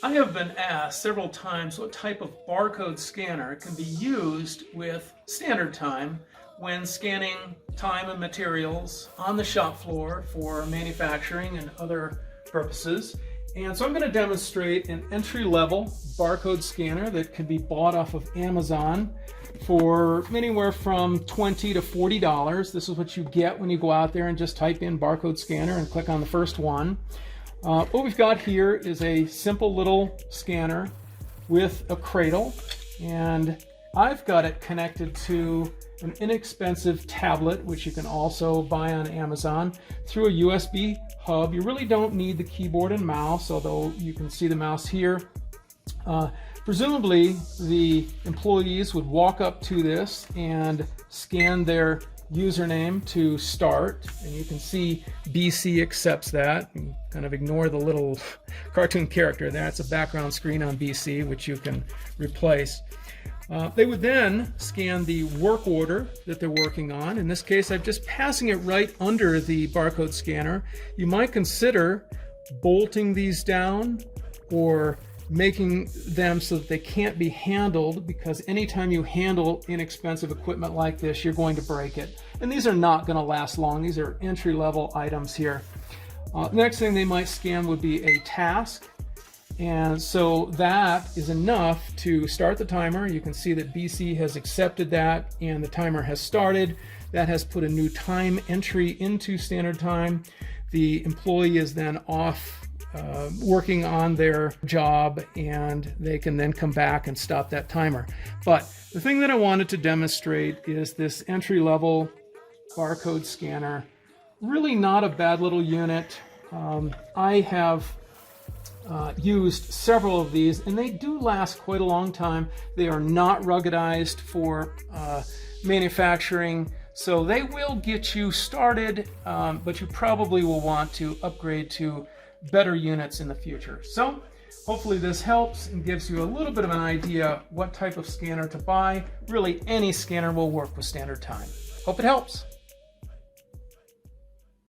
I have been asked several times what type of barcode scanner can be used with standard time when scanning time and materials on the shop floor for manufacturing and other purposes. And so I'm going to demonstrate an entry-level barcode scanner that can be bought off of Amazon for anywhere from $20 to $40. This is what you get when you go out there and just type in barcode scanner and click on the first one. What we've got here is a simple little scanner with a cradle, and I've got it connected to an inexpensive tablet, which you can also buy on Amazon, through a USB hub. You really don't need the keyboard and mouse, although you can see the mouse here. Presumably, the employees would walk up to this and scan their username to start, and you can see BC accepts that. And kind of ignore the little cartoon character there. It's a background screen on BC, which you can replace. They would then scan the work order that they're working on. In this case, I'm just passing it right under the barcode scanner. You might consider bolting these down or making them so that they can't be handled, because anytime you handle inexpensive equipment like this, you're going to break it. And these are not going to last long. These are entry-level items here. Next thing they might scan would be a task. And so that is enough to start the timer. You can see that BC has accepted that and the timer has started. That has put a new time entry into standard time. The employee is then off working on their job, and they can then come back and stop that timer. But the thing that I wanted to demonstrate is this entry-level barcode scanner. Really not a bad little unit. I have used several of these, and they do last quite a long time. They are not ruggedized for manufacturing, so they will get you started, but you probably will want to upgrade to better units in the future. So hopefully this helps and gives you a little bit of an idea what type of scanner to buy. Really, any scanner will work with standard time. Hope it helps.